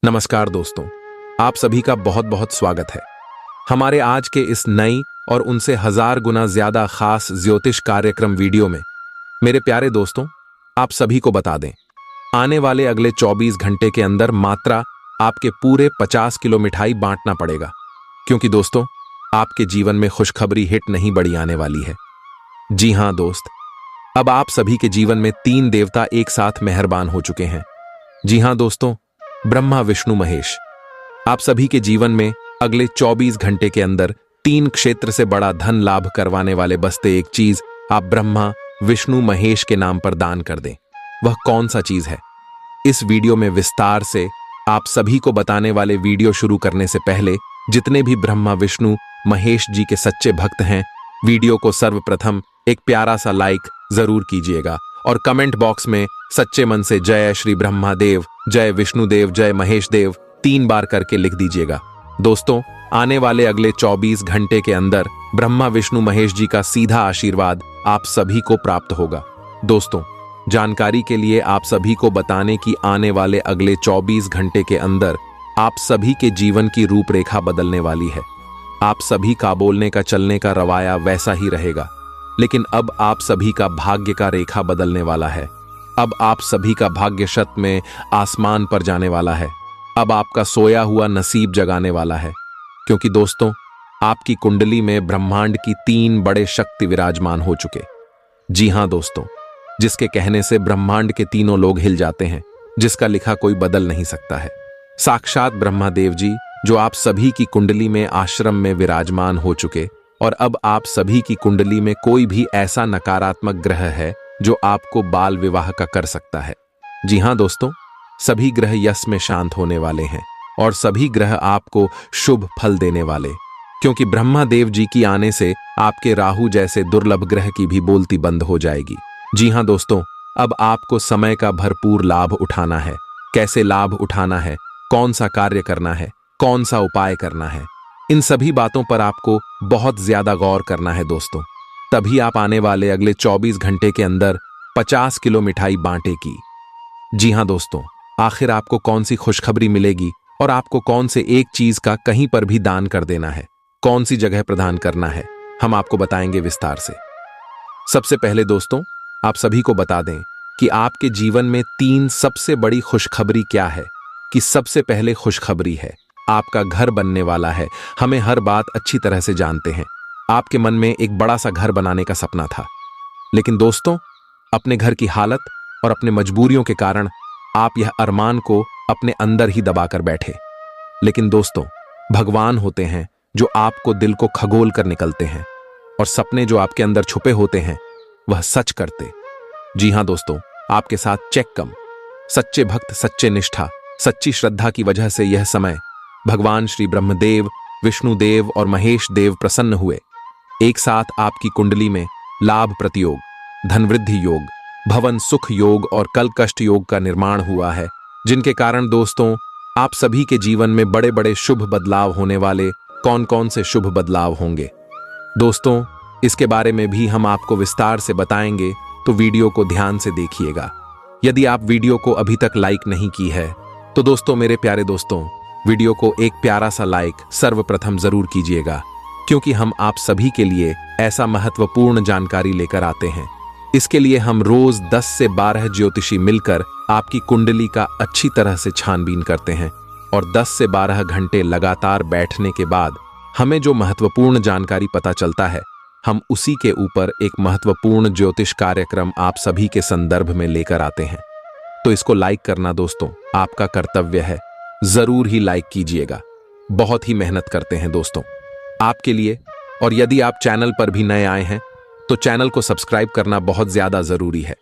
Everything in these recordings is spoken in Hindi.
नमस्कार दोस्तों, आप सभी का बहुत बहुत स्वागत है हमारे आज के इस नई और उनसे 1000 गुना ज्यादा खास ज्योतिष कार्यक्रम वीडियो में। मेरे प्यारे दोस्तों, आप सभी को बता दें, आने वाले अगले 24 घंटे के अंदर मात्रा आपके पूरे 50 किलो मिठाई बांटना पड़ेगा, क्योंकि दोस्तों आपके जीवन में खुशखबरी हिट नहीं बड़ी आने वाली है। जी हां दोस्त, अब आप सभी के जीवन में 3 देवता एक साथ मेहरबान हो चुके हैं। जी हां दोस्तों, ब्रह्मा विष्णु महेश। आप सभी के जीवन में अगले 24 घंटे के अंदर 3 क्षेत्र से बड़ा धन लाभ करवाने वाले बसते एक चीज आप ब्रह्मा विष्णु महेश के नाम पर दान कर दें। वह कौन सा चीज है, इस वीडियो में विस्तार से आप सभी को बताने वाले। वीडियो शुरू करने से पहले जितने भी ब्रह्मा विष्णु महेश जी के सच्चे भक्त हैं, वीडियो को सर्वप्रथम एक प्यारा सा लाइक जरूर कीजिएगा और कमेंट बॉक्स में सच्चे मन से जय श्री ब्रह्मादेव, जय विष्णुदेव, जय महेश देव 3 बार करके लिख दीजिएगा। दोस्तों, आने वाले अगले 24 घंटे के अंदर ब्रह्मा विष्णु महेश जी का सीधा आशीर्वाद आप सभी को प्राप्त होगा। दोस्तों, जानकारी के लिए आप सभी को बताने कि आने वाले अगले 24 घंटे के अंदर आप सभी के जीवन की रूपरेखा बदलने वाली है। आप सभी का बोलने का चलने का रवाया वैसा ही रहेगा, लेकिन अब आप सभी का भाग्य का रेखा बदलने वाला है। अब आप सभी का भाग्य शत में आसमान पर जाने वाला है। अब आपका सोया हुआ नसीब जगाने वाला है, क्योंकि दोस्तों आपकी कुंडली में ब्रह्मांड की 3 बड़े शक्ति विराजमान हो चुके। जी हां दोस्तों, जिसके कहने से ब्रह्मांड के तीनों लोग हिल जाते हैं, जिसका लिखा कोई बदल नहीं सकता है। साक्षात ब्रह्मादेव जी जो आप सभी की कुंडली में आश्रम में विराजमान हो चुके, और अब आप सभी की कुंडली में कोई भी ऐसा नकारात्मक ग्रह है जो आपको बाल विवाह का कर सकता है। जी हां दोस्तों, सभी ग्रह यश में शांत होने वाले हैं और सभी ग्रह आपको शुभ फल देने वाले, क्योंकि ब्रह्मा देव जी की आने से आपके राहु जैसे दुर्लभ ग्रह की भी बोलती बंद हो जाएगी। जी हां दोस्तों, अब आपको समय का भरपूर लाभ उठाना है। कैसे लाभ उठाना है, कौन सा कार्य करना है, कौन सा उपाय करना है, इन सभी बातों पर आपको बहुत ज्यादा गौर करना है दोस्तों। तभी आप आने वाले अगले 24 घंटे के अंदर 50 किलो मिठाई बांटेगी। जी हां दोस्तों, आखिर आपको कौन सी खुशखबरी मिलेगी और आपको कौन से एक चीज का कहीं पर भी दान कर देना है, कौन सी जगह प्रदान करना है, हम आपको बताएंगे विस्तार से। सबसे पहले दोस्तों आप सभी को बता दें कि आपके जीवन में 3 सबसे बड़ी खुशखबरी क्या है। कि सबसे पहले खुशखबरी है आपका घर बनने वाला है। हमें हर बात अच्छी तरह से जानते हैं, आपके मन में एक बड़ा सा घर बनाने का सपना था, लेकिन दोस्तों अपने घर की हालत और अपने मजबूरियों के कारण आप यह अरमान को अपने अंदर ही दबाकर बैठे। लेकिन दोस्तों भगवान होते हैं जो आपको दिल को खगोल कर निकलते हैं, और सपने जो आपके अंदर छुपे होते हैं वह सच करते। जी हां दोस्तों, आपके साथ चेक कम, सच्चे भक्त, सच्चे निष्ठा, सच्ची श्रद्धा की वजह से यह समय भगवान श्री ब्रह्मदेव, विष्णुदेव और महेश देव प्रसन्न हुए। एक साथ आपकी कुंडली में लाभ प्रतियोग, धनवृद्धि योग, भवन सुख योग और कल कष्ट योग का निर्माण हुआ है, जिनके कारण दोस्तों आप सभी के जीवन में बड़े बड़े शुभ बदलाव होने वाले। कौन कौन से शुभ बदलाव होंगे दोस्तों, इसके बारे में भी हम आपको विस्तार से बताएंगे, तो वीडियो को ध्यान से देखिएगा। यदि आप वीडियो को अभी तक लाइक नहीं की है तो दोस्तों, मेरे प्यारे दोस्तों, वीडियो को एक प्यारा सा लाइक सर्वप्रथम जरूर कीजिएगा, क्योंकि हम आप सभी के लिए ऐसा महत्वपूर्ण जानकारी लेकर आते हैं। इसके लिए हम रोज 10 से 12 ज्योतिषी मिलकर आपकी कुंडली का अच्छी तरह से छानबीन करते हैं, और 10 से 12 घंटे लगातार बैठने के बाद हमें जो महत्वपूर्ण जानकारी पता चलता है, हम उसी के ऊपर एक महत्वपूर्ण ज्योतिष कार्यक्रम आप सभी के संदर्भ में लेकर आते हैं। तो इसको लाइक करना दोस्तों आपका कर्तव्य है, जरूर ही लाइक कीजिएगा। बहुत ही मेहनत करते हैं दोस्तों आपके लिए, और यदि आप चैनल पर भी नए आए हैं तो चैनल को सब्सक्राइब करना बहुत ज्यादा जरूरी है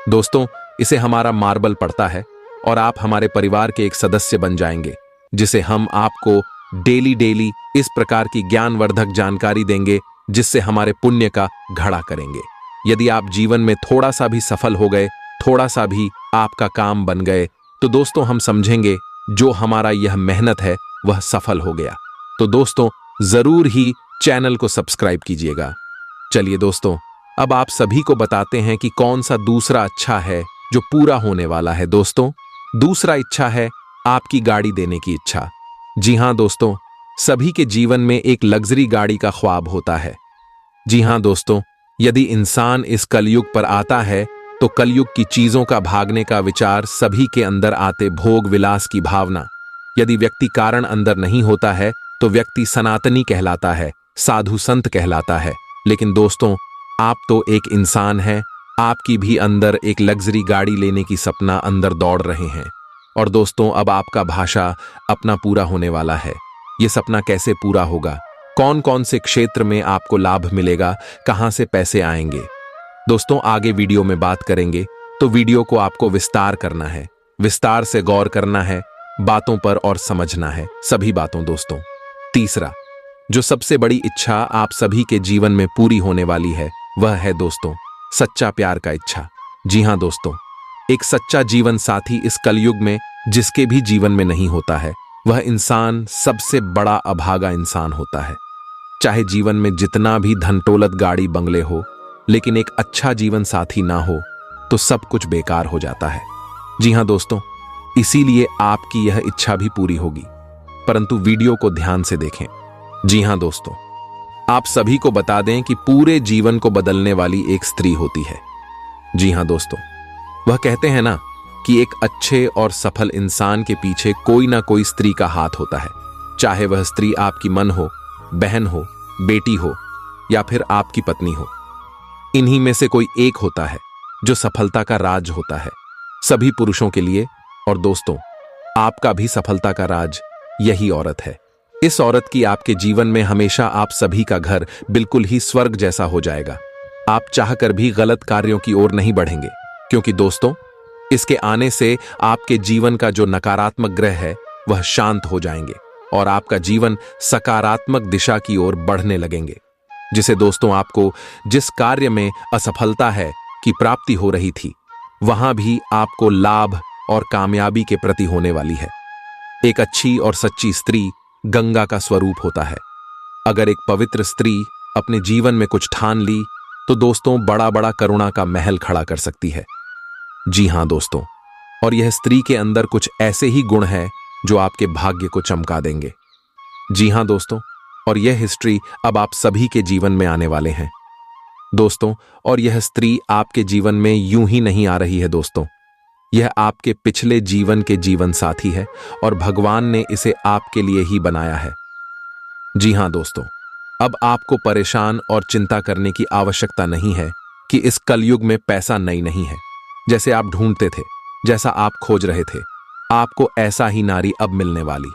दोस्तों। इसे हमारा मार्बल पड़ता है और आप हमारे परिवार के एक सदस्य बन जाएंगे, जिसे हम आपको डेली इस प्रकार की ज्ञानवर्धक जानकारी देंगे, जिससे हमारे पुण्य का घड़ा करेंगे। यदि आप जीवन में थोड़ा सा भी सफल हो गए, थोड़ा सा भी आपका काम बन गए, तो दोस्तों हम समझेंगे जो हमारा यह मेहनत है वह सफल हो गया। तो दोस्तों जरूर ही चैनल को सब्सक्राइब कीजिएगा। चलिए दोस्तों, अब आप सभी को बताते हैं कि कौन सा दूसरा अच्छा है जो पूरा होने वाला है। दोस्तों दूसरा इच्छा है आपकी गाड़ी देने की इच्छा। जी हां दोस्तों, सभी के जीवन में एक लग्जरी गाड़ी का ख्वाब होता है। जी हां दोस्तों, यदि इंसान इस कलयुग पर आता है तो कलयुग की चीजों का भागने का विचार सभी के अंदर आते भोग विलास की भावना। यदि व्यक्ति कारण अंदर नहीं होता है तो व्यक्ति सनातनी कहलाता है, साधु संत कहलाता है। लेकिन दोस्तों, आप तो एक इंसान हैं, आपकी भी अंदर एक लग्जरी गाड़ी लेने की सपना अंदर दौड़ रहे हैं। और दोस्तों, अब आपका भाषा अपना पूरा होने वाला है। ये सपना कैसे पूरा होगा, कौन कौन से क्षेत्र में आपको लाभ मिलेगा, कहां से पैसे आएंगे, दोस्तों आगे वीडियो में बात करेंगे। तो वीडियो को आपको विस्तार करना है, विस्तार से गौर करना है बातों पर और समझना है सभी बातों। दोस्तों, तीसरा जो सबसे बड़ी इच्छा आप सभी के जीवन में पूरी होने वाली है वह है दोस्तों सच्चा प्यार का इच्छा। जी हां दोस्तों, एक सच्चा जीवन साथी इस कलयुग में जिसके भी जीवन में नहीं होता है वह इंसान सबसे बड़ा अभागा इंसान होता है। चाहे जीवन में जितना भी धनदौलत गाड़ी बंगले हो, लेकिन एक अच्छा जीवन साथी ना हो तो सब कुछ बेकार हो जाता है। जी हां दोस्तों, इसीलिए आपकी यह इच्छा भी पूरी होगी, परंतु वीडियो को ध्यान से देखें। जी हां दोस्तों, आप सभी को बता दें कि पूरे जीवन को बदलने वाली एक स्त्री होती है। जी हां दोस्तों, वह कहते हैं ना कि एक अच्छे और सफल इंसान के पीछे कोई ना कोई स्त्री का हाथ होता है। चाहे वह स्त्री आपकी मन हो, बहन हो, बेटी हो या फिर आपकी पत्नी हो, इन्हीं में से कोई एक होता है जो सफलता का राज होता है सभी पुरुषों के लिए। और दोस्तों, आपका भी सफलता का राज यही औरत है। इस औरत की आपके जीवन में हमेशा आप सभी का घर बिल्कुल ही स्वर्ग जैसा हो जाएगा। आप चाहकर भी गलत कार्यों की ओर नहीं बढ़ेंगे, क्योंकि दोस्तों इसके आने से आपके जीवन का जो नकारात्मक ग्रह है वह शांत हो जाएंगे और आपका जीवन सकारात्मक दिशा की ओर बढ़ने लगेंगे। जिसे दोस्तों आपको जिस कार्य में असफलता है की प्राप्ति हो रही थी, वहां भी आपको लाभ और कामयाबी के प्रति होने वाली है। एक अच्छी और सच्ची स्त्री गंगा का स्वरूप होता है। अगर एक पवित्र स्त्री अपने जीवन में कुछ ठान ली तो दोस्तों बड़ा बड़ा करुणा का महल खड़ा कर सकती है। जी हां दोस्तों, और यह स्त्री के अंदर कुछ ऐसे ही गुण हैं जो आपके भाग्य को चमका देंगे। जी हां दोस्तों, और यह हिस्ट्री अब आप सभी के जीवन में आने वाले हैं दोस्तों। और यह स्त्री आपके जीवन में यूं ही नहीं आ रही है दोस्तों, यह आपके पिछले जीवन के जीवन साथी है और भगवान ने इसे आपके लिए ही बनाया है। जी हां दोस्तों, अब आपको परेशान और चिंता करने की आवश्यकता नहीं है कि इस कलयुग में पैसा नहीं है। जैसे आप ढूंढते थे, जैसा आप खोज रहे थे, आपको ऐसा ही नारी अब मिलने वाली।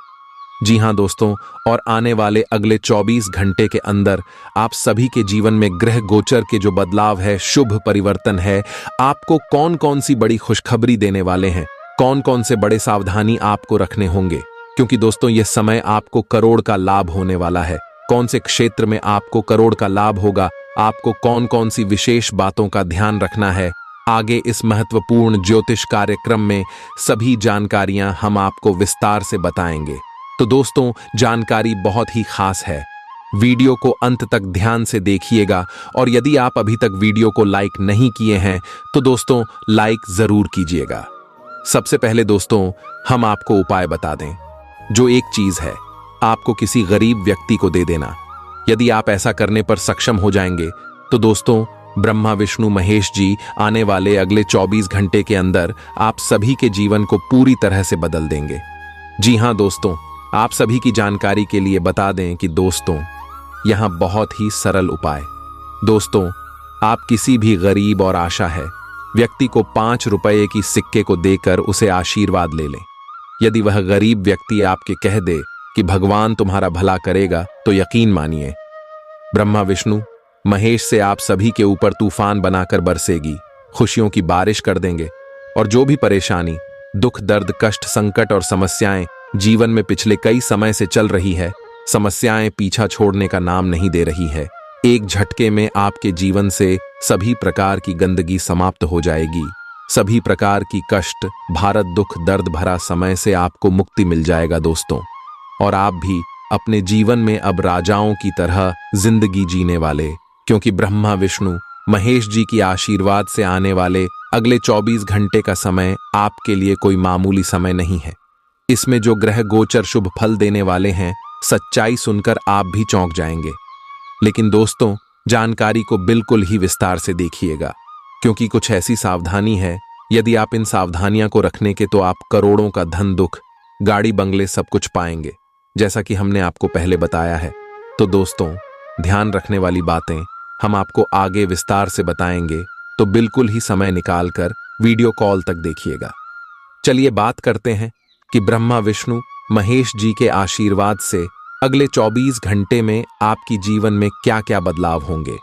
जी हां दोस्तों, और आने वाले अगले 24 घंटे के अंदर आप सभी के जीवन में ग्रह गोचर के जो बदलाव है, शुभ परिवर्तन है, आपको कौन कौन सी बड़ी खुशखबरी देने वाले हैं, कौन कौन से बड़े सावधानी आपको रखने होंगे, क्योंकि दोस्तों यह समय आपको करोड़ का लाभ होने वाला है। कौन से क्षेत्र में आपको करोड़ का लाभ होगा, आपको कौन कौन सी विशेष बातों का ध्यान रखना है, आगे इस महत्वपूर्ण ज्योतिष कार्यक्रम में सभी जानकारियां हम आपको विस्तार से बताएंगे। तो दोस्तों, जानकारी बहुत ही खास है, वीडियो को अंत तक ध्यान से देखिएगा। और यदि आप अभी तक वीडियो को लाइक नहीं किए हैं तो दोस्तों लाइक जरूर कीजिएगा। सबसे पहले दोस्तों हम आपको उपाय बता दें, जो एक चीज है आपको किसी गरीब व्यक्ति को दे देना। यदि आप ऐसा करने पर सक्षम हो जाएंगे तो दोस्तों ब्रह्मा विष्णु महेश जी आने वाले अगले 24 घंटे के अंदर आप सभी के जीवन को पूरी तरह से बदल देंगे। जी हां दोस्तों, आप सभी की जानकारी के लिए बता दें कि दोस्तों यहां बहुत ही सरल उपाय। दोस्तों, आप किसी भी गरीब और आशा है व्यक्ति को 5 रुपए की सिक्के को देकर उसे आशीर्वाद ले लें। यदि वह गरीब व्यक्ति आपके कह दे कि भगवान तुम्हारा भला करेगा तो यकीन मानिए ब्रह्मा विष्णु महेश से आप सभी के ऊपर तूफान बनाकर बरसेगी, खुशियों की बारिश कर देंगे। और जो भी परेशानी, दुख, दर्द, कष्ट, संकट और समस्याएं जीवन में पिछले कई समय से चल रही है, समस्याएं पीछा छोड़ने का नाम नहीं दे रही है, एक झटके में आपके जीवन से सभी प्रकार की गंदगी समाप्त हो जाएगी। सभी प्रकार की कष्ट, भारत, दुख, दर्द भरा समय से आपको मुक्ति मिल जाएगा दोस्तों। और आप भी अपने जीवन में अब राजाओं की तरह जिंदगी जीने वाले, क्योंकि ब्रह्मा विष्णु महेश जी की आशीर्वाद से आने वाले अगले 24 घंटे का समय आपके लिए कोई मामूली समय नहीं है। इसमें जो ग्रह गोचर शुभ फल देने वाले हैं, सच्चाई सुनकर आप भी चौंक जाएंगे। लेकिन दोस्तों, जानकारी को बिल्कुल ही विस्तार से देखिएगा, क्योंकि कुछ ऐसी सावधानी है, यदि आप इन सावधानियां को रखने के तो आप करोड़ों का धन, दुख, गाड़ी, बंगले सब कुछ पाएंगे, जैसा कि हमने आपको पहले बताया है। तो दोस्तों, ध्यान रखने वाली बातें हम आपको आगे विस्तार से बताएंगे, तो बिल्कुल ही समय निकालकर वीडियो कॉल तक देखिएगा। चलिए बात करते हैं कि ब्रह्मा विष्णु महेश जी के आशीर्वाद से अगले 24 घंटे में आपकी जीवन में क्या क्या बदलाव होंगे।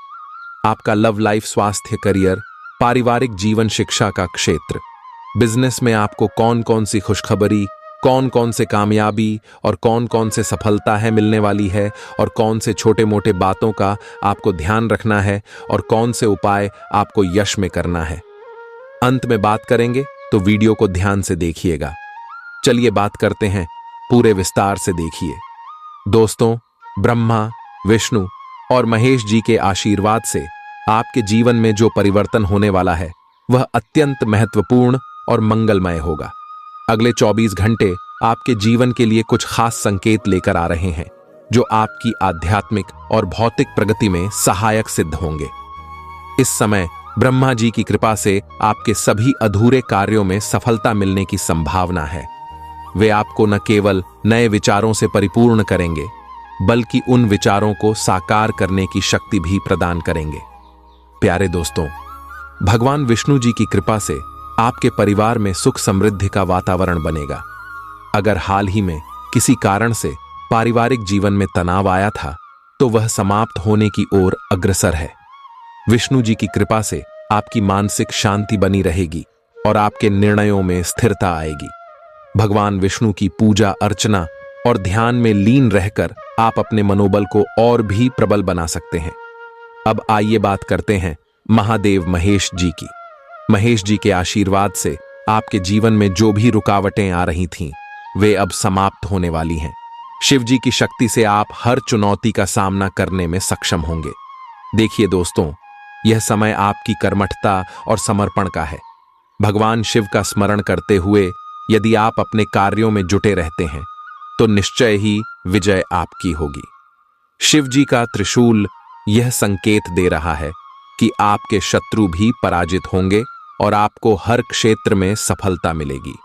आपका लव लाइफ, स्वास्थ्य, करियर, पारिवारिक जीवन, शिक्षा का क्षेत्र, बिजनेस में आपको कौन कौन सी खुशखबरी, कौन कौन से कामयाबी और कौन कौन से सफलता है मिलने वाली है, और कौन से छोटे मोटे बातों का आपको ध्यान रखना है, और कौन से उपाय आपको यश में करना है, अंत में बात करेंगे, तो वीडियो को ध्यान से देखिएगा। चलिए बात करते हैं, पूरे विस्तार से देखिए। दोस्तों, ब्रह्मा विष्णु और महेश जी के आशीर्वाद से आपके जीवन में जो परिवर्तन होने वाला है वह अत्यंत महत्वपूर्ण और मंगलमय होगा। अगले 24 घंटे आपके जीवन के लिए कुछ खास संकेत लेकर आ रहे हैं, जो आपकी आध्यात्मिक और भौतिक प्रगति में सहायक सिद्ध होंगे। इस समय ब्रह्मा जी की कृपा से आपके सभी अधूरे कार्यों में सफलता मिलने की संभावना है। वे आपको न केवल नए विचारों से परिपूर्ण करेंगे, बल्कि उन विचारों को साकार करने की शक्ति भी प्रदान करेंगे। प्यारे दोस्तों, भगवान विष्णु जी की कृपा से आपके परिवार में सुख समृद्धि का वातावरण बनेगा। अगर हाल ही में किसी कारण से पारिवारिक जीवन में तनाव आया था, तो वह समाप्त होने की ओर अग्रसर है। विष्णु जी की कृपा से आपकी मानसिक शांति बनी रहेगी और आपके निर्णयों में स्थिरता आएगी। भगवान विष्णु की पूजा अर्चना और ध्यान में लीन रहकर आप अपने मनोबल को और भी प्रबल बना सकते हैं। अब आइए बात करते हैं महादेव महेश जी की। महेश जी के आशीर्वाद से आपके जीवन में जो भी रुकावटें आ रही थीं, वे अब समाप्त होने वाली हैं। शिव जी की शक्ति से आप हर चुनौती का सामना करने में सक्षम होंगे। देखिए दोस्तों, यह समय आपकी कर्मठता और समर्पण का है। भगवान शिव का स्मरण करते हुए यदि आप अपने कार्यों में जुटे रहते हैं, तो निश्चय ही विजय आपकी होगी। शिव जी का त्रिशूल यह संकेत दे रहा है कि आपके शत्रु भी पराजित होंगे और आपको हर क्षेत्र में सफलता मिलेगी।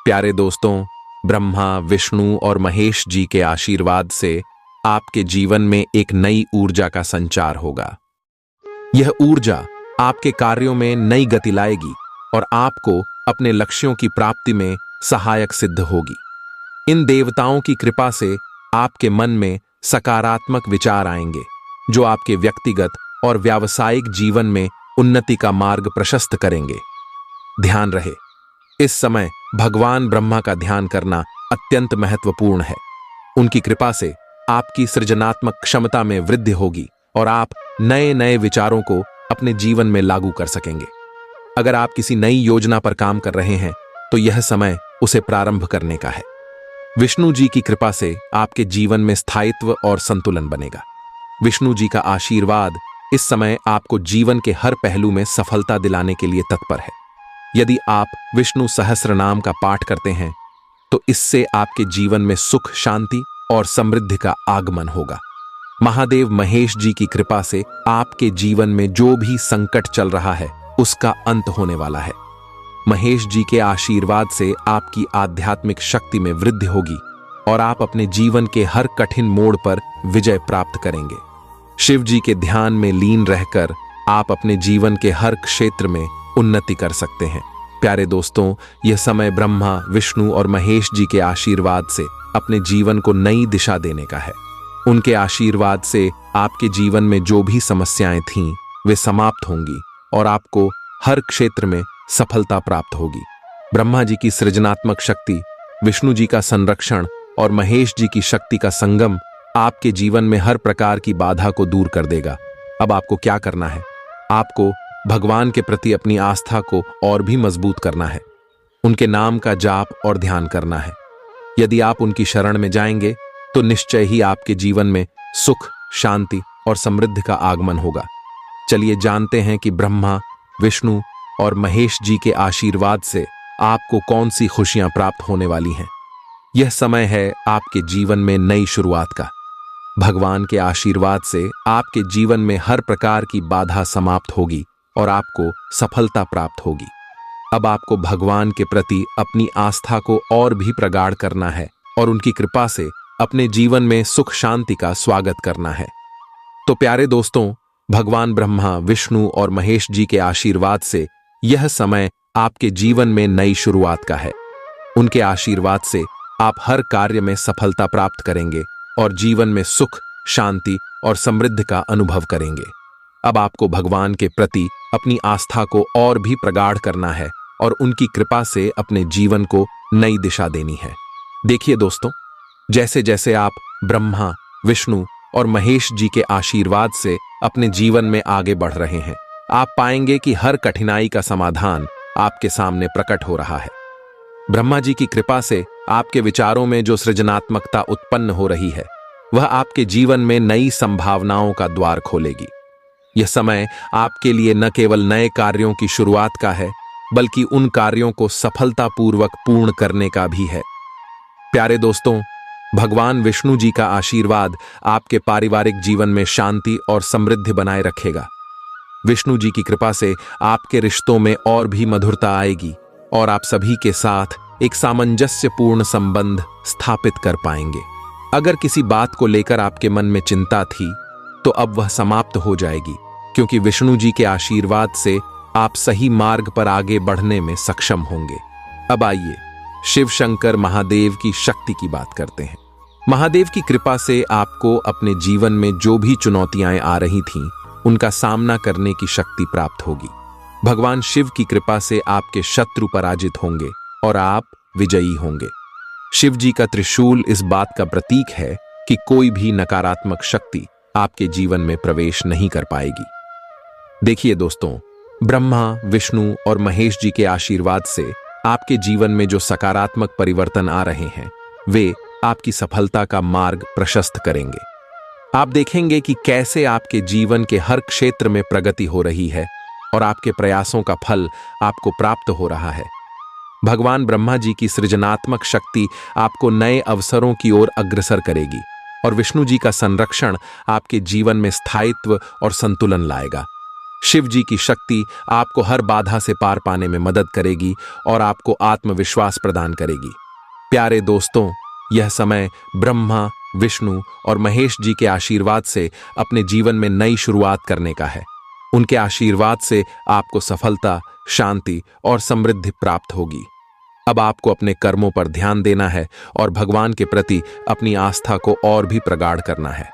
प्यारे दोस्तों, ब्रह्मा विष्णु और महेश जी के आशीर्वाद से आपके जीवन में एक नई ऊर्जा का संचार होगा। यह ऊर्जा आपके कार्यों में नई गति लाएगी और आपको अपने लक्ष्यों की प्राप्ति में सहायक सिद्ध होगी। इन देवताओं की कृपा से आपके मन में सकारात्मक विचार आएंगे, जो आपके व्यक्तिगत और व्यावसायिक जीवन में उन्नति का मार्ग प्रशस्त करेंगे। ध्यान रहे, इस समय भगवान ब्रह्मा का ध्यान करना अत्यंत महत्वपूर्ण है। उनकी कृपा से आपकी सृजनात्मक क्षमता में वृद्धि होगी और आप नए नए विचारों को अपने जीवन में लागू कर सकेंगे। अगर आप किसी नई योजना पर काम कर रहे हैं, तो यह समय उसे प्रारंभ करने का है। विष्णु जी की कृपा से आपके जीवन में स्थायित्व और संतुलन बनेगा। विष्णु जी का आशीर्वाद इस समय आपको जीवन के हर पहलू में सफलता दिलाने के लिए तत्पर है। यदि आप विष्णु सहस्त्र नाम का पाठ करते हैं, तो इससे आपके जीवन में सुख, शांति और समृद्धि का आगमन होगा। महादेव महेश जी की कृपा से आपके जीवन में जो भी संकट चल रहा है, उसका अंत होने वाला है। महेश जी के आशीर्वाद से आपकी आध्यात्मिक शक्ति में वृद्धि होगी और आप अपने जीवन के हर कठिन मोड़ पर विजय प्राप्त करेंगे। शिव जी के ध्यान में लीन रहकर आप अपने जीवन के हर क्षेत्र में उन्नति कर सकते हैं। प्यारे दोस्तों, यह समय ब्रह्मा विष्णु और महेश जी के आशीर्वाद से अपने जीवन को नई दिशा देने का है। उनके आशीर्वाद से आपके जीवन में जो भी समस्याएं थीं, वे समाप्त होंगी और आपको हर क्षेत्र में सफलता प्राप्त होगी। ब्रह्मा जी की सृजनात्मक शक्ति, विष्णु जी का संरक्षण और महेश जी की शक्ति का संगम आपके जीवन में हर प्रकार की बाधा को दूर कर देगा। अब आपको क्या करना है? आपको भगवान के प्रति अपनी आस्था को और भी मजबूत करना है। उनके नाम का जाप और ध्यान करना है। यदि आप उनकी शरण में जाएंगे, तो निश्चय ही आपके जीवन में सुख, शांति और समृद्धि का आगमन होगा। चलिए जानते हैं कि ब्रह्मा विष्णु और महेश जी के आशीर्वाद से आपको कौन सी खुशियां प्राप्त होने वाली हैं। यह समय है आपके जीवन में नई शुरुआत का। भगवान के आशीर्वाद से आपके जीवन में हर प्रकार की बाधा समाप्त होगी और आपको सफलता प्राप्त होगी। अब आपको भगवान के प्रति अपनी आस्था को और भी प्रगाढ़ करना है और उनकी कृपा से अपने जीवन में सुख शांति का स्वागत करना है। तो प्यारे दोस्तों, भगवान ब्रह्मा, विष्णु और महेश जी के आशीर्वाद से यह समय आपके जीवन में नई शुरुआत का है। उनके आशीर्वाद से आप हर कार्य में सफलता प्राप्त करेंगे और जीवन में सुख, शांति और समृद्धि का अनुभव करेंगे। अब आपको भगवान के प्रति अपनी आस्था को और भी प्रगाढ़ करना है और उनकी कृपा से अपने जीवन को नई दिशा देनी है। देखिए दोस्तों, जैसे जैसे आप ब्रह्मा, विष्णु और महेश जी के आशीर्वाद से अपने जीवन में आगे बढ़ रहे हैं, आप पाएंगे कि हर कठिनाई का समाधान आपके सामने प्रकट हो रहा है। ब्रह्मा जी की कृपा से आपके विचारों में जो सृजनात्मकता उत्पन्न हो रही है, वह आपके जीवन में नई संभावनाओं का द्वार खोलेगी। यह समय आपके लिए न केवल नए कार्यों की शुरुआत का है, बल्कि उन कार्यों को सफलतापूर्वक पूर्ण करने का भी है। प्यारे दोस्तों, भगवान विष्णु जी का आशीर्वाद आपके पारिवारिक जीवन में शांति और समृद्धि बनाए रखेगा। विष्णु जी की कृपा से आपके रिश्तों में और भी मधुरता आएगी और आप सभी के साथ एक सामंजस्यपूर्ण संबंध स्थापित कर पाएंगे। अगर किसी बात को लेकर आपके मन में चिंता थी, तो अब वह समाप्त हो जाएगी, क्योंकि विष्णु जी के आशीर्वाद से आप सही मार्ग पर आगे बढ़ने में सक्षम होंगे। अब आइए शिव शंकर महादेव की शक्ति की बात करते हैं। महादेव की कृपा से आपको अपने जीवन में जो भी चुनौतियां आ रही थीं, उनका सामना करने की शक्ति प्राप्त होगी। भगवान शिव की कृपा से आपके शत्रु पराजित होंगे और आप विजयी होंगे। शिव जी का त्रिशूल इस बात का प्रतीक है कि कोई भी नकारात्मक शक्ति आपके जीवन में प्रवेश नहीं कर पाएगी। देखिए दोस्तों, ब्रह्मा, विष्णु और महेश जी के आशीर्वाद से आपके जीवन में जो सकारात्मक परिवर्तन आ रहे हैं, वे आपकी सफलता का मार्ग प्रशस्त करेंगे। आप देखेंगे कि कैसे आपके जीवन के हर क्षेत्र में प्रगति हो रही है और आपके प्रयासों का फल आपको प्राप्त हो रहा है। भगवान ब्रह्मा जी की सृजनात्मक शक्ति आपको नए अवसरों की ओर अग्रसर करेगी और विष्णु जी का संरक्षण आपके जीवन में स्थायित्व और संतुलन लाएगा। शिव जी की शक्ति आपको हर बाधा से पार पाने में मदद करेगी और आपको आत्मविश्वास प्रदान करेगी। प्यारे दोस्तों, यह समय ब्रह्मा, विष्णु और महेश जी के आशीर्वाद से अपने जीवन में नई शुरुआत करने का है। उनके आशीर्वाद से आपको सफलता, शांति और समृद्धि प्राप्त होगी। अब आपको अपने कर्मों पर ध्यान देना है और भगवान के प्रति अपनी आस्था को और भी प्रगाढ़ करना है।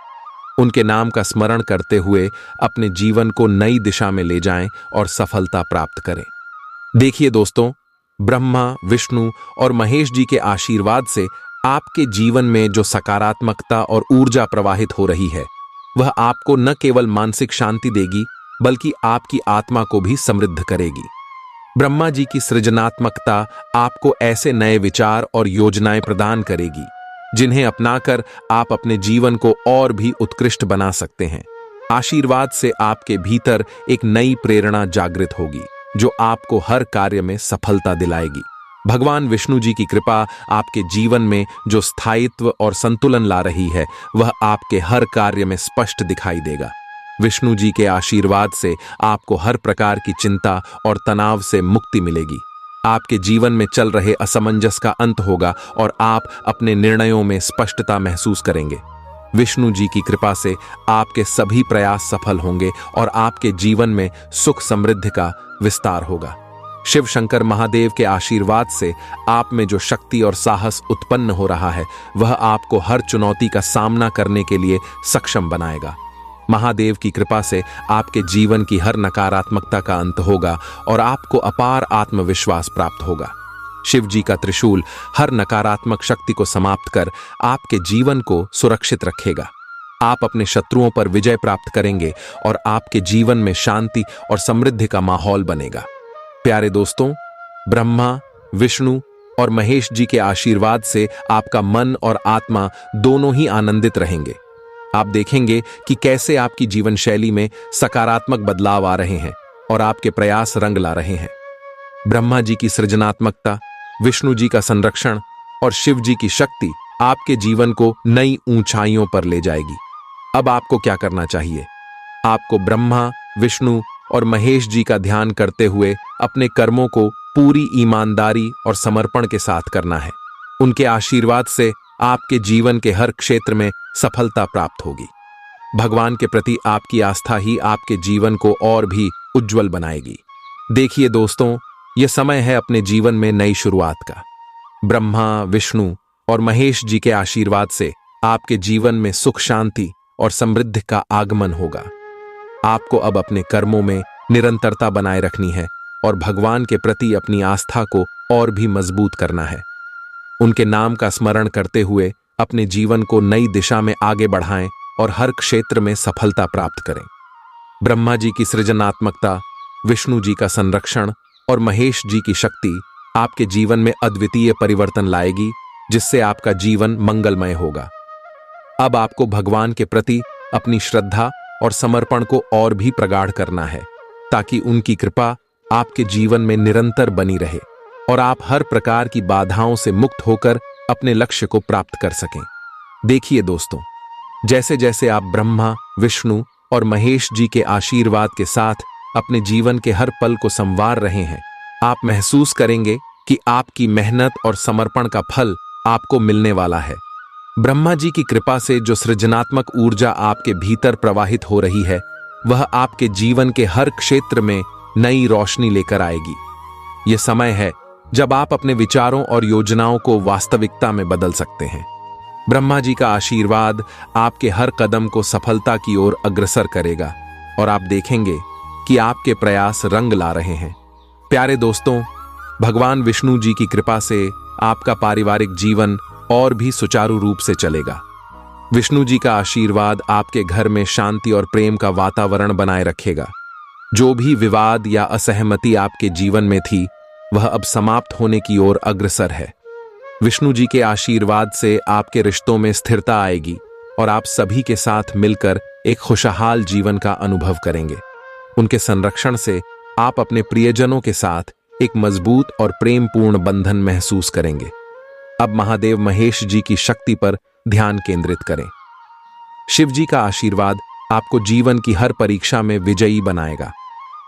उनके नाम का स्मरण करते हुए अपने जीवन को नई दिशा में ले जाएं और सफलता प्राप्त करें। देखिए दोस्तों, ब्रह्मा, विष्णु और महेश जी के आशीर्वाद से आपके जीवन में जो सकारात्मकता और ऊर्जा प्रवाहित हो रही है, वह आपको न केवल मानसिक शांति देगी, बल्कि आपकी आत्मा को भी समृद्ध करेगी। ब्रह्मा जी की सृजनात्मकता आपको ऐसे नए विचार और योजनाएं प्रदान करेगी, जिन्हें अपनाकर आप अपने जीवन को और भी उत्कृष्ट बना सकते हैं। आशीर्वाद से आपके भीतर एक नई प्रेरणा जागृत होगी, जो आपको हर कार्य में सफलता दिलाएगी। भगवान विष्णु जी की कृपा आपके जीवन में जो स्थायित्व और संतुलन ला रही है, वह आपके हर कार्य में स्पष्ट दिखाई देगा। विष्णु जी के आशीर्वाद से आपको हर प्रकार की चिंता और तनाव से मुक्ति मिलेगी। आपके जीवन में चल रहे असमंजस का अंत होगा और आप अपने निर्णयों में स्पष्टता महसूस करेंगे। विष्णु जी की कृपा से आपके सभी प्रयास सफल होंगे और आपके जीवन में सुख समृद्धि का विस्तार होगा। शिव शंकर महादेव के आशीर्वाद से आप में जो शक्ति और साहस उत्पन्न हो रहा है, वह आपको हर चुनौती का सामना करने के लिए सक्षम बनाएगा। महादेव की कृपा से आपके जीवन की हर नकारात्मकता का अंत होगा और आपको अपार आत्मविश्वास प्राप्त होगा। शिव जी का त्रिशूल हर नकारात्मक शक्ति को समाप्त कर आपके जीवन को सुरक्षित रखेगा। आप अपने शत्रुओं पर विजय प्राप्त करेंगे और आपके जीवन में शांति और समृद्धि का माहौल बनेगा। प्यारे दोस्तों, ब्रह्मा, विष्णु और महेश जी के आशीर्वाद से आपका मन और आत्मा दोनों ही आनंदित रहेंगे। आप देखेंगे कि कैसे आपकी जीवन शैली में सकारात्मक बदलाव आ रहे हैं और आपके प्रयास रंग ला रहे हैं। ब्रह्मा जी की सृजनात्मकता, विष्णु जी का संरक्षण और शिव जी की शक्ति आपके जीवन को नई ऊंचाइयों पर ले जाएगी। अब आपको क्या करना चाहिए? आपको ब्रह्मा, विष्णु और महेश जी का ध्यान करते हुए अपने कर्मों को पूरी ईमानदारी और समर्पण के साथ करना है। उनके आशीर्वाद से आपके जीवन के हर क्षेत्र में सफलता प्राप्त होगी। भगवान के प्रति आपकी आस्था ही आपके जीवन को और भी उज्जवल बनाएगी। देखिए दोस्तों, यह समय है अपने जीवन में नई शुरुआत का। ब्रह्मा, विष्णु और महेश जी के आशीर्वाद से आपके जीवन में सुख, शांति और समृद्धि का आगमन होगा। आपको अब अपने कर्मों में निरंतरता बनाए रखनी है और भगवान के प्रति अपनी आस्था को और भी मजबूत करना है। उनके नाम का स्मरण करते हुए अपने जीवन को नई दिशा में आगे बढ़ाएं और हर क्षेत्र में सफलता प्राप्त करें। ब्रह्मा जी की सृजनात्मकता, विष्णु जी का संरक्षण और महेश जी की शक्ति आपके जीवन में अद्वितीय परिवर्तन लाएगी, जिससे आपका जीवन मंगलमय होगा। अब आपको भगवान के प्रति अपनी श्रद्धा और समर्पण को और भी प्रगाढ़ करना है, ताकि उनकी कृपा आपके जीवन में निरंतर बनी रहे और आप हर प्रकार की बाधाओं से मुक्त होकर अपने लक्ष्य को प्राप्त कर सकें। देखिए दोस्तों, जैसे जैसे आप ब्रह्मा, विष्णु और महेश जी के आशीर्वाद के साथ अपने जीवन के हर पल को संवार रहे हैं, आप महसूस करेंगे कि आपकी मेहनत और समर्पण का फल आपको मिलने वाला है। ब्रह्मा जी की कृपा से जो सृजनात्मक ऊर्जा आपके भीतर प्रवाहित हो रही है, वह आपके जीवन के हर क्षेत्र में नई रोशनी लेकर आएगी। यह समय है जब आप अपने विचारों और योजनाओं को वास्तविकता में बदल सकते हैं। ब्रह्मा जी का आशीर्वाद आपके हर कदम को सफलता की ओर अग्रसर करेगा और आप देखेंगे कि आपके प्रयास रंग ला रहे हैं। प्यारे दोस्तों, भगवान विष्णु जी की कृपा से आपका पारिवारिक जीवन और भी सुचारू रूप से चलेगा। विष्णु जी का आशीर्वाद आपके घर में शांति और प्रेम का वातावरण बनाए रखेगा। जो भी विवाद या असहमति आपके जीवन में थी, वह अब समाप्त होने की ओर अग्रसर है। विष्णु जी के आशीर्वाद से आपके रिश्तों में स्थिरता आएगी और आप सभी के साथ मिलकर एक खुशहाल जीवन का अनुभव करेंगे। उनके संरक्षण से आप अपने प्रियजनों के साथ एक मजबूत और प्रेमपूर्ण बंधन महसूस करेंगे। अब महादेव महेश जी की शक्ति पर ध्यान केंद्रित करें। शिव जी का आशीर्वाद आपको जीवन की हर परीक्षा में विजयी बनाएगा।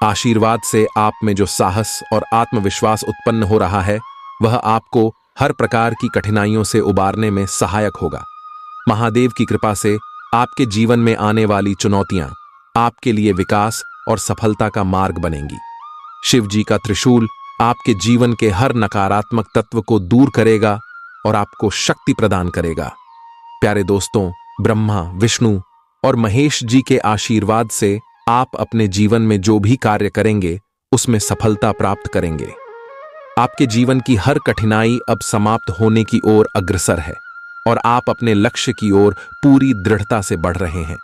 आशीर्वाद से आप में जो साहस और आत्मविश्वास उत्पन्न हो रहा है, वह आपको हर प्रकार की कठिनाइयों से उबारने में सहायक होगा। महादेव की कृपा से आपके जीवन में आने वाली चुनौतियां आपके लिए विकास और सफलता का मार्ग बनेंगी। शिव जी का त्रिशूल आपके जीवन के हर नकारात्मक तत्व को दूर करेगा और आपको शक्ति प्रदान करेगा। प्यारे दोस्तों, ब्रह्मा, विष्णु और महेश जी के आशीर्वाद से आप अपने जीवन में जो भी कार्य करेंगे, उसमें सफलता प्राप्त करेंगे। आपके जीवन की हर कठिनाई अब समाप्त होने की ओर अग्रसर है और आप अपने लक्ष्य की ओर पूरी दृढ़ता से बढ़ रहे हैं।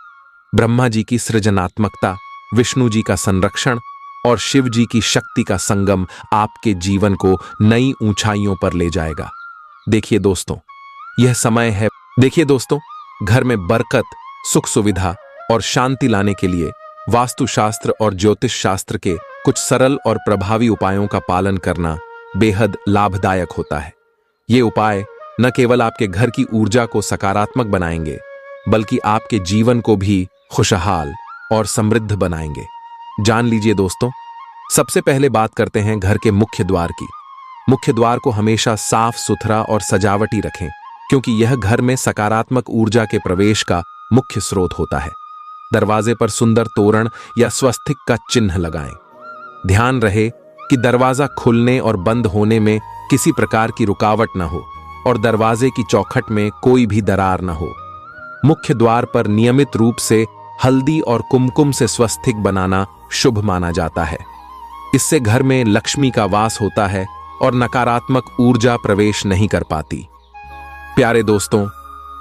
ब्रह्मा जी की सृजनात्मकता, विष्णु जी का संरक्षण और शिव जी की शक्ति का संगम आपके जीवन को नई ऊंचाइयों पर ले जाएगा। देखिए दोस्तों, यह समय है। देखिए दोस्तों, घर में बरकत, सुख सुविधा और शांति लाने के लिए वास्तुशास्त्र और ज्योतिष शास्त्र के कुछ सरल और प्रभावी उपायों का पालन करना बेहद लाभदायक होता है। ये उपाय न केवल आपके घर की ऊर्जा को सकारात्मक बनाएंगे, बल्कि आपके जीवन को भी खुशहाल और समृद्ध बनाएंगे। जान लीजिए दोस्तों, सबसे पहले बात करते हैं घर के मुख्य द्वार की। मुख्य द्वार को हमेशा साफ सुथरा और सजावटी रखें, क्योंकि यह घर में सकारात्मक ऊर्जा के प्रवेश का मुख्य स्रोत होता है। दरवाजे पर सुंदर तोरण या स्वस्तिक का चिन्ह लगाएं। ध्यान रहे कि दरवाजा खुलने और बंद होने में किसी प्रकार की रुकावट न हो और दरवाजे की चौखट में कोई भी दरार न हो। मुख्य द्वार पर नियमित रूप से हल्दी और कुमकुम से स्वस्तिक बनाना शुभ माना जाता है। इससे घर में लक्ष्मी का वास होता है और नकारात्मक ऊर्जा प्रवेश नहीं कर पाती। प्यारे दोस्तों,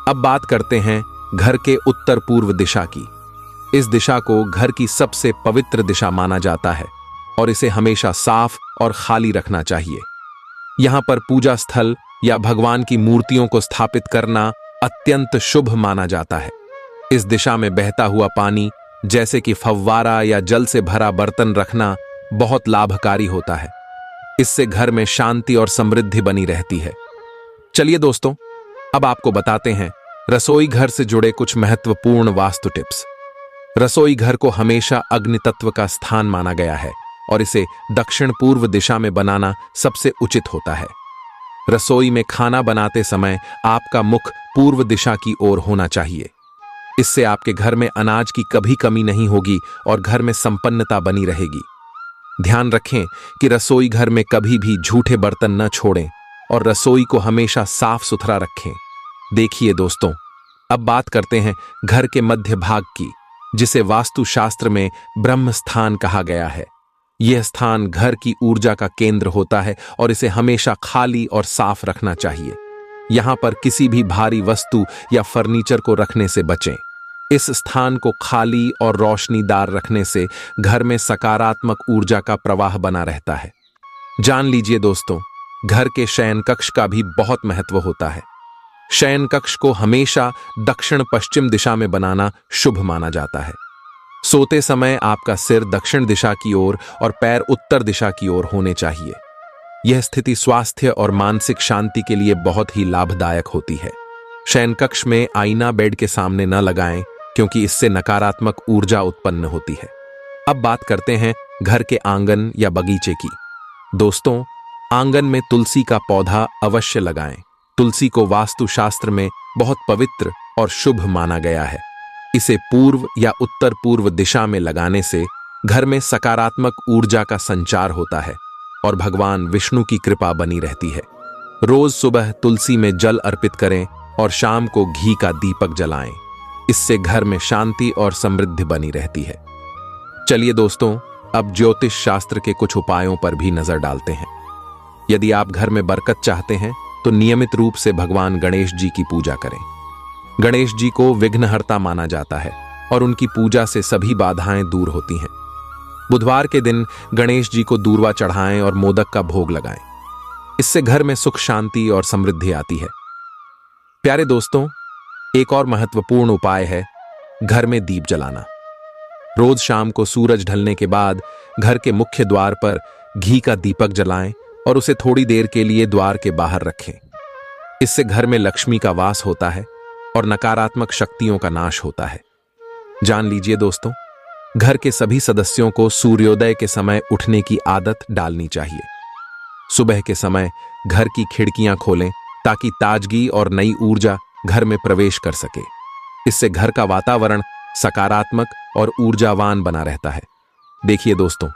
अब बात करते हैं घर के उत्तर पूर्व दिशा की। इस दिशा को घर की सबसे पवित्र दिशा माना जाता है और इसे हमेशा साफ और खाली रखना चाहिए। यहां पर पूजा स्थल या भगवान की मूर्तियों को स्थापित करना अत्यंत शुभ माना जाता है। इस दिशा में बहता हुआ पानी, जैसे कि फव्वारा या जल से भरा बर्तन रखना बहुत लाभकारी होता है। इससे घर में शांति और समृद्धि बनी रहती है। चलिए दोस्तों, अब आपको बताते हैं रसोई घर से जुड़े कुछ महत्वपूर्ण वास्तु टिप्स। रसोई घर को हमेशा अग्नि तत्व का स्थान माना गया है और इसे दक्षिण पूर्व दिशा में बनाना सबसे उचित होता है। रसोई में खाना बनाते समय आपका मुख पूर्व दिशा की ओर होना चाहिए। इससे आपके घर में अनाज की कभी कमी नहीं होगी और घर में संपन्नता बनी रहेगी। ध्यान रखें कि रसोई घर में कभी भी झूठे बर्तन न छोड़ें और रसोई को हमेशा साफ सुथरा रखें। देखिए दोस्तों, अब बात करते हैं घर के मध्य भाग की, जिसे वास्तुशास्त्र में ब्रह्म स्थान कहा गया है। यह स्थान घर की ऊर्जा का केंद्र होता है और इसे हमेशा खाली और साफ रखना चाहिए। यहां पर किसी भी भारी वस्तु या फर्नीचर को रखने से बचें। इस स्थान को खाली और रोशनीदार रखने से घर में सकारात्मक ऊर्जा का प्रवाह बना रहता है। जान लीजिए दोस्तों, घर के शयन कक्ष का भी बहुत महत्व होता है। शयन कक्ष को हमेशा दक्षिण पश्चिम दिशा में बनाना शुभ माना जाता है। सोते समय आपका सिर दक्षिण दिशा की ओर और पैर उत्तर दिशा की ओर होने चाहिए। यह स्थिति स्वास्थ्य और मानसिक शांति के लिए बहुत ही लाभदायक होती है। शयन कक्ष में आईना बेड के सामने न लगाएं, क्योंकि इससे नकारात्मक ऊर्जा उत्पन्न होती है। अब बात करते हैं घर के आंगन या बगीचे की। दोस्तों, आंगन में तुलसी का पौधा अवश्य लगाएं। तुलसी को वास्तुशास्त्र में बहुत पवित्र और शुभ माना गया है। इसे पूर्व या उत्तर पूर्व दिशा में लगाने से घर में सकारात्मक ऊर्जा का संचार होता है और भगवान विष्णु की कृपा बनी रहती है। रोज सुबह तुलसी में जल अर्पित करें और शाम को घी का दीपक जलाएं। इससे घर में शांति और समृद्धि बनी रहती है। चलिए दोस्तों, अब ज्योतिष शास्त्र के कुछ उपायों पर भी नजर डालते हैं। यदि आप घर में बरकत चाहते हैं तो नियमित रूप से भगवान गणेश जी की पूजा करें। गणेश जी को विघ्नहर्ता माना जाता है और उनकी पूजा से सभी बाधाएं दूर होती हैं। बुधवार के दिन गणेश जी को दूर्वा चढ़ाएं और मोदक का भोग लगाएं। इससे घर में सुख शांति और समृद्धि आती है। प्यारे दोस्तों, एक और महत्वपूर्ण उपाय है घर में दीप जलाना। रोज शाम को सूरज ढलने के बाद घर के मुख्य द्वार पर घी का दीपक जलाएं और उसे थोड़ी देर के लिए द्वार के बाहर रखें। इससे घर में लक्ष्मी का वास होता है और नकारात्मक शक्तियों का नाश होता है। जान लीजिए दोस्तों, घर के सभी सदस्यों को सूर्योदय के समय उठने की आदत डालनी चाहिए। सुबह के समय घर की खिड़कियां खोलें ताकि ताजगी और नई ऊर्जा घर में प्रवेश कर सके। इससे घर का वातावरण सकारात्मक और ऊर्जावान बना रहता है। देखिए दोस्तों,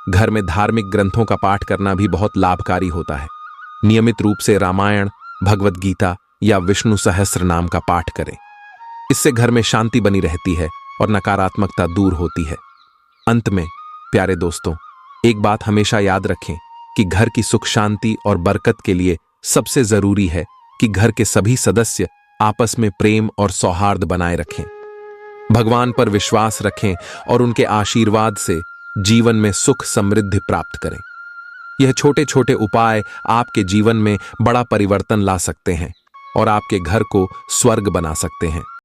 घर में धार्मिक ग्रंथों का पाठ करना भी बहुत लाभकारी होता है। नियमित रूप से रामायण, भगवत गीता या विष्णु सहस्त्र नाम का पाठ करें। इससे घर में शांति बनी रहती है और नकारात्मकता दूर होती है। अंत में प्यारे दोस्तों, एक बात हमेशा याद रखें कि घर की सुख शांति और बरकत के लिए सबसे जरूरी है कि घर के सभी सदस्य आपस में प्रेम और सौहार्द बनाए रखें। भगवान पर विश्वास रखें और उनके आशीर्वाद से जीवन में सुख समृद्धि प्राप्त करें। यह छोटे छोटे उपाय आपके जीवन में बड़ा परिवर्तन ला सकते हैं और आपके घर को स्वर्ग बना सकते हैं।